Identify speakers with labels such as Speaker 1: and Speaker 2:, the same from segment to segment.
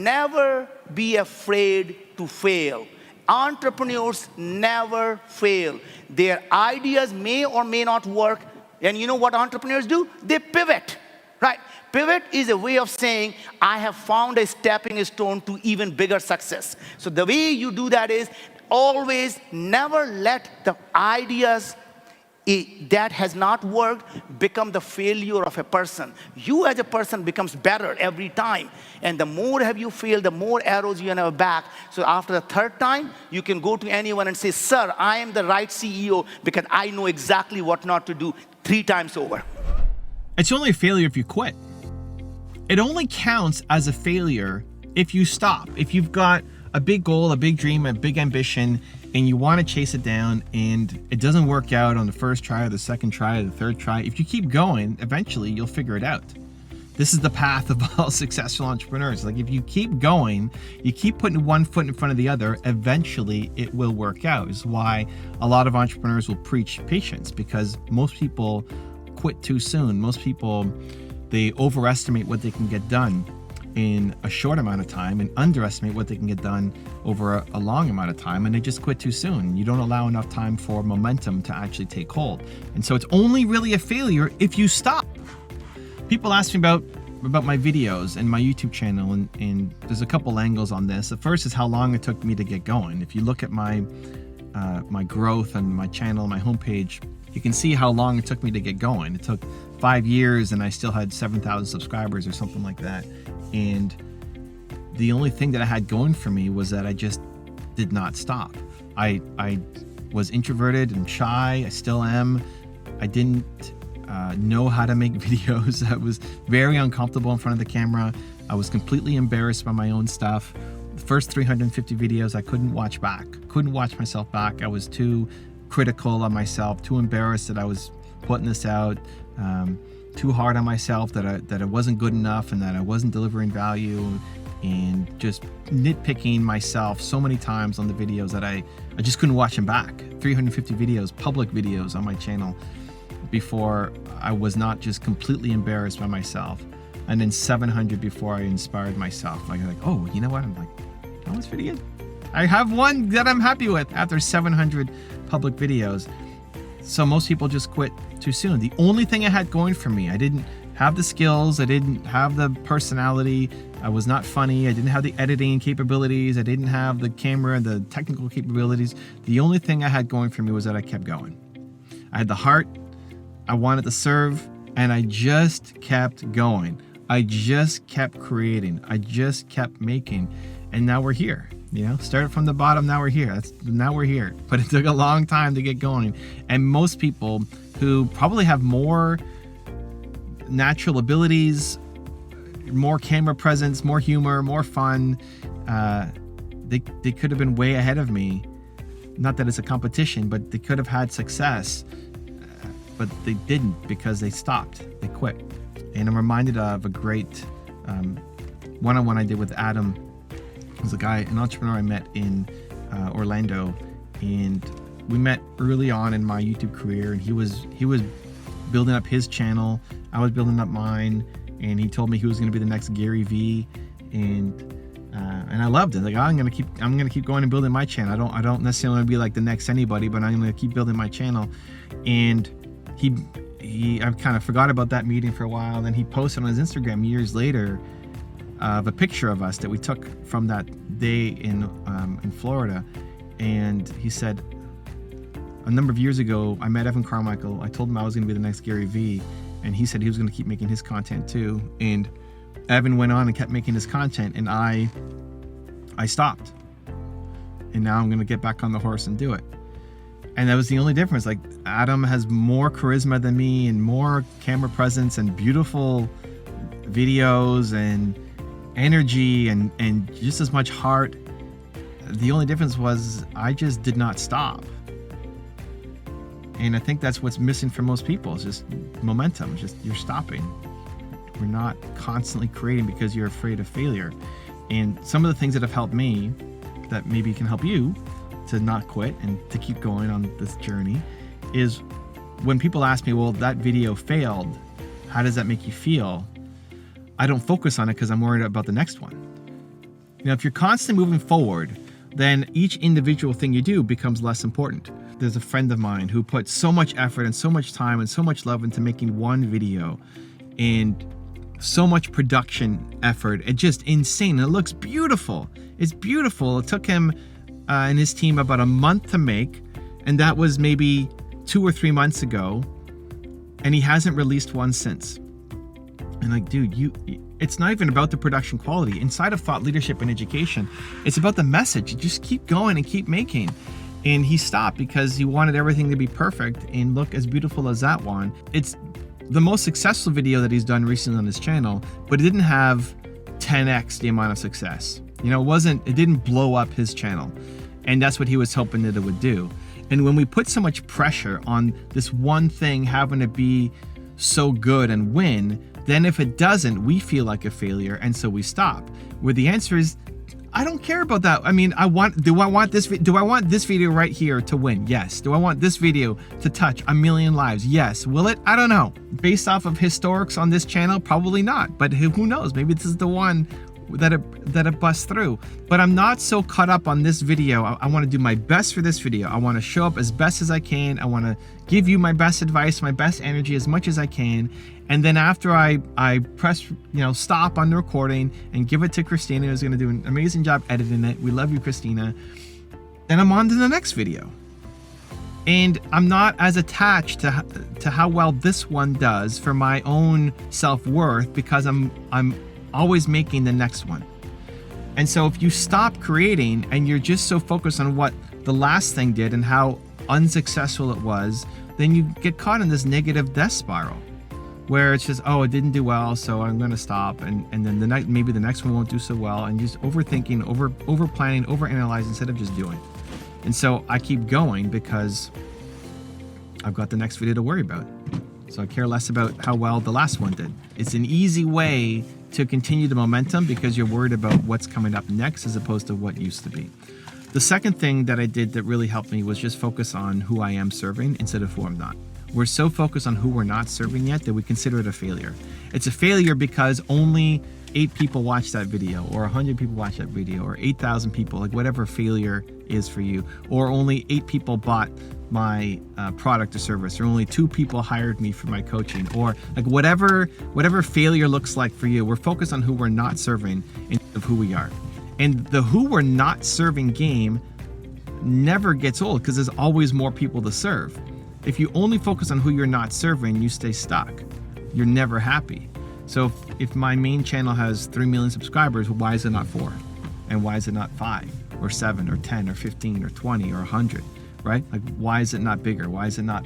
Speaker 1: never be afraid to fail. Entrepreneurs never fail. Their ideas may or may not work. And you know what entrepreneurs do? They pivot, right? Pivot is a way of saying, I have found a stepping stone to even bigger success. So the way you do that is always never let the ideas that has not worked become the failure of a person. You as a person becomes better every time. And the more have you failed, the more arrows you have back. So after the third time, you can go to anyone and say, sir, I am the right CEO because I know exactly what not to do 3 times over.
Speaker 2: It's only a failure if you quit. It only counts as a failure if you stop. If you've got a big goal, a big dream, a big ambition, and you want to chase it down and it doesn't work out on the first try or the second try or the third try, if you keep going, eventually you'll figure it out. This is the path of all successful entrepreneurs. Like if you keep going, you keep putting one foot in front of the other, eventually it will work out. This is why a lot of entrepreneurs will preach patience, because most people quit too soon. Most people, they overestimate what they can get done in a short amount of time and underestimate what they can get done over a long amount of time, and they just quit too soon. You don't allow enough time for momentum to actually take hold. And so it's only really a failure if you stop. People ask me about my videos and my YouTube channel, and there's a couple angles on this. The first is how long it took me to get going. If you look at my growth on my channel, my homepage, you can see how long it took me to get going. It took 5 years and I still had 7,000 subscribers or something like that. And the only thing that I had going for me was that I just did not stop. I was introverted and shy. I still am. I didn't know how to make videos. I was very uncomfortable in front of the camera. I was completely embarrassed by my own stuff. The first 350 videos I couldn't watch back. Couldn't watch myself back. I was too critical of myself, too embarrassed that I was putting this out. Too hard on myself that I wasn't good enough and that I wasn't delivering value, and just nitpicking myself so many times on the videos that I just couldn't watch them back. 350 videos, public videos on my channel before I was not just completely embarrassed by myself, and then 700 before I inspired myself. Like, oh, you know what? I'm like, that was pretty good. I have one that I'm happy with after 700 public videos. So most people just quit too soon. The only thing I had going for me, I didn't have the skills, I didn't have the personality, I was not funny, I didn't have the editing capabilities, I didn't have the camera, the technical capabilities. The only thing I had going for me was that I kept going. I had the heart, I wanted to serve, and I just kept going. I just kept creating, I just kept making, and now we're here. You know, started from the bottom, now we're here. Now we're here. But it took a long time to get going. And most people who probably have more natural abilities, more camera presence, more humor, more fun, they could have been way ahead of me. Not that it's a competition, but they could have had success, but they didn't because they stopped. They quit. And I'm reminded of a great one-on-one I did with Adam. Was a guy, an entrepreneur I met in Orlando, and we met early on in my YouTube career, and he was building up his channel, I was building up mine, and he told me he was going to be the next Gary Vee, and I loved it. Like, I'm gonna keep going and building my channel. I don't necessarily want to be like the next anybody, but I'm gonna keep building my channel. And I kind of forgot about that meeting for a while. Then he posted on his Instagram years later of a picture of us that we took from that day in Florida, and he said, a number of years ago, I met Evan Carmichael. I told him I was going to be the next Gary Vee, and he said he was going to keep making his content too. And Evan went on and kept making his content, and I stopped. And now I'm going to get back on the horse and do it. And that was the only difference. Like, Adam has more charisma than me, and more camera presence, and beautiful videos, and energy, and just as much heart. The only difference was I just did not stop. And I think that's what's missing for most people. It's just momentum. It's just you're stopping. We're not constantly creating because you're afraid of failure. And some of the things that have helped me that maybe can help you to not quit and to keep going on this journey is when people ask me, well, that video failed, how does that make you feel? I don't focus on it because I'm worried about the next one. Now, if you're constantly moving forward, then each individual thing you do becomes less important. There's a friend of mine who put so much effort and so much time and so much love into making one video, and so much production effort. It's just insane. It looks beautiful. It's beautiful. It took him and his team about a month to make, and that was maybe 2 or 3 months ago, and he hasn't released one since. And like, dude, it's not even about the production quality. Inside of thought leadership and education, it's about the message. You just keep going and keep making. And he stopped because he wanted everything to be perfect and look as beautiful as that one. It's the most successful video that he's done recently on his channel, but it didn't have 10x the amount of success. You know, it didn't blow up his channel. And that's what he was hoping that it would do. And when we put so much pressure on this one thing having to be so good and win, then if it doesn't, we feel like a failure, and so we stop. Where the answer is, I don't care about that. I mean, do I want this video right here to win? Yes. Do I want this video to touch 1 million lives? Yes. Will it? I don't know. Based off of historics on this channel, probably not. But who knows? Maybe this is the one that it busts through. But I'm not so caught up on this video. I want to do my best for this video. I want to show up as best as I can. I want to give you my best advice, my best energy as much as I can. And then after I press stop on the recording and give it to Christina, who's going to do an amazing job editing it. We love you, Christina. Then I'm on to the next video. And I'm not as attached to how well this one does for my own self-worth, because I'm always making the next one. And so if you stop creating and you're just so focused on what the last thing did and how unsuccessful it was, then you get caught in this negative death spiral where it's just, oh, it didn't do well, so I'm going to stop. And then maybe the next one won't do so well, and just overthinking, over planning, over analyzing instead of just doing. And so I keep going because I've got the next video to worry about. So I care less about how well the last one did. It's an easy way to continue the momentum because you're worried about what's coming up next as opposed to what used to be. The second thing that I did that really helped me was just focus on who I am serving instead of who I'm not. We're so focused on who we're not serving yet that we consider it a failure. It's a failure because only 8 people watched that video, or 100 people watched that video, or 8,000 people, like whatever failure is for you, or only 8 people bought my product or service, or only 2 people hired me for my coaching, or like whatever failure looks like for you. We're focused on who we're not serving instead of who we are. And the who we're not serving game never gets old because there's always more people to serve. If you only focus on who you're not serving, you stay stuck. You're never happy. So if my main channel has 3 million subscribers, why is it not 4? And why is it not 5 or 7 or 10 or 15 or 20 or 100, right? Like, why is it not bigger? Why is it not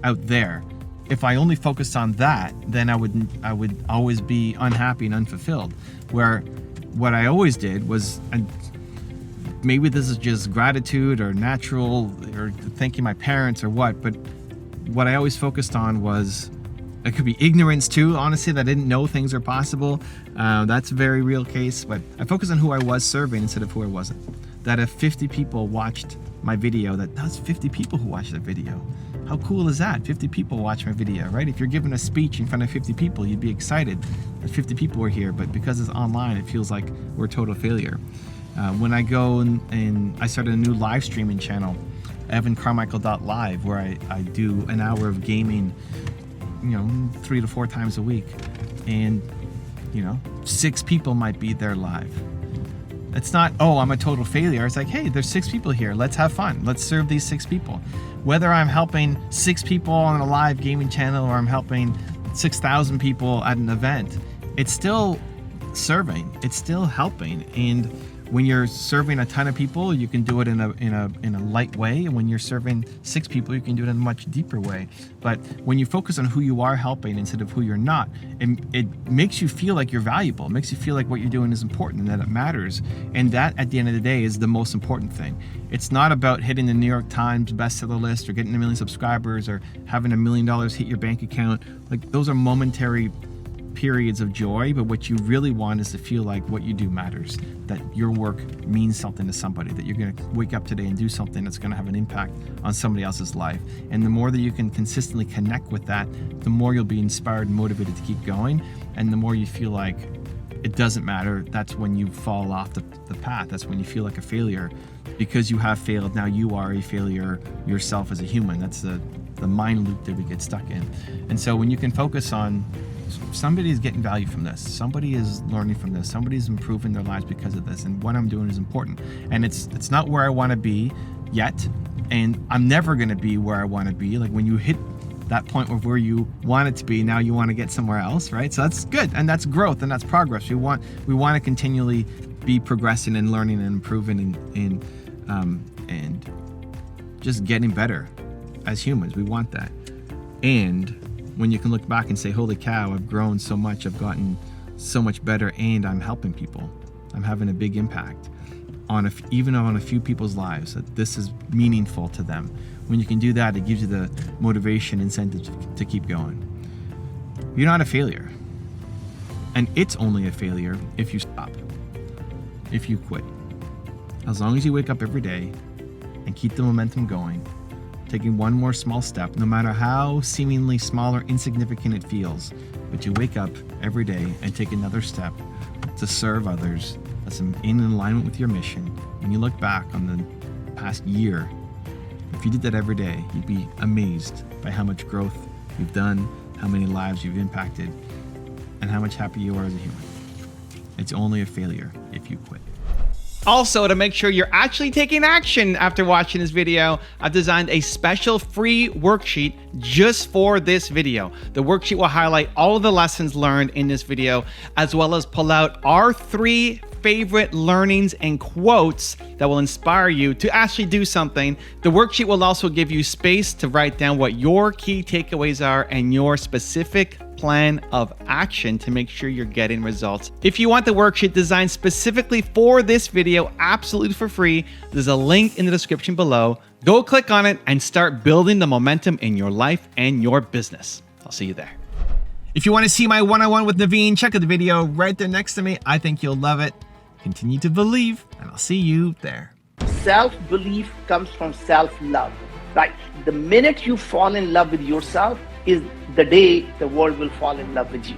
Speaker 2: out there? If I only focused on that, then I would always be unhappy and unfulfilled. Where what I always did was, and maybe this is just gratitude or natural or thanking my parents or what I always focused on was, it could be ignorance too, honestly, that I didn't know things are possible. That's a very real case, but I focused on who I was serving instead of who I wasn't. That if 50 people watched my video, that's 50 people who watched that video. How cool is that? 50 people watch my video, right? If you're giving a speech in front of 50 people, you'd be excited that 50 people were here, but because it's online, it feels like we're a total failure. When I go and I started a new live streaming channel, Carmichael.live, where I do an hour of gaming, 3 to 4 times a week, and 6 people might be there live. It's not, oh, I'm a total failure. It's like, hey, there's 6 people here. Let's have fun. Let's serve these 6 people. Whether I'm helping 6 people on a live gaming channel or I'm helping 6,000 people at an event, it's still serving. It's still helping. And when you're serving a ton of people, you can do it in a light way. And when you're serving 6 people, you can do it in a much deeper way. But when you focus on who you are helping instead of who you're not, it makes you feel like you're valuable. It makes you feel like what you're doing is important and that it matters. And that, at the end of the day, is the most important thing. It's not about hitting the New York Times bestseller list or getting 1 million subscribers or having $1 million hit your bank account. Like, those are momentary periods of joy, but what you really want is to feel like what you do matters, that your work means something to somebody, that you're going to wake up today and do something that's going to have an impact on somebody else's life. And the more that you can consistently connect with that, the more you'll be inspired and motivated to keep going, and the more you feel like it doesn't matter. That's when you fall off the path. That's when you feel like a failure because you have failed. Now you are a failure yourself as a human. That's the mind loop that we get stuck in. And so when you can focus on somebody is getting value from this, somebody is learning from this, somebody's improving their lives because of this, and what I'm doing is important. And it's not where I want to be yet, and I'm never going to be where I want to be. Like when you hit that point of where you want it to be, now you want to get somewhere else, right? So that's good, and that's growth, and that's progress. We want to continually be progressing and learning and improving and just getting better as humans. We want that. And when you can look back and say, holy cow, I've grown so much, I've gotten so much better, and I'm helping people. I'm having a big impact even on a few people's lives, that this is meaningful to them. When you can do that, it gives you the motivation, incentive to keep going. You're not a failure. And it's only a failure if you stop, if you quit. As long as you wake up every day and keep the momentum going, taking one more small step, no matter how seemingly small or insignificant it feels, but you wake up every day and take another step to serve others that's in alignment with your mission. When you look back on the past year, if you did that every day, you'd be amazed by how much growth you've done, how many lives you've impacted, and how much happier you are as a human. It's only a failure if you quit.
Speaker 3: Also, to make sure you're actually taking action after watching this video, I've designed a special free worksheet just for this video. The worksheet will highlight all of the lessons learned in this video, as well as pull out our 3 favorite learnings and quotes that will inspire you to actually do something. The worksheet will also give you space to write down what your key takeaways are and your specific plan of action to make sure you're getting results. If you want the worksheet designed specifically for this video, absolutely for free, there's a link in the description below. Go click on it and start building the momentum in your life and your business. I'll see you there.
Speaker 2: If you want to see my one-on-one with Naveen, check out the video right there next to me. I think you'll love it. Continue to believe, and I'll see you there.
Speaker 1: Self-belief comes from self-love, right? The minute you fall in love with yourself is the day the world will fall in love with you.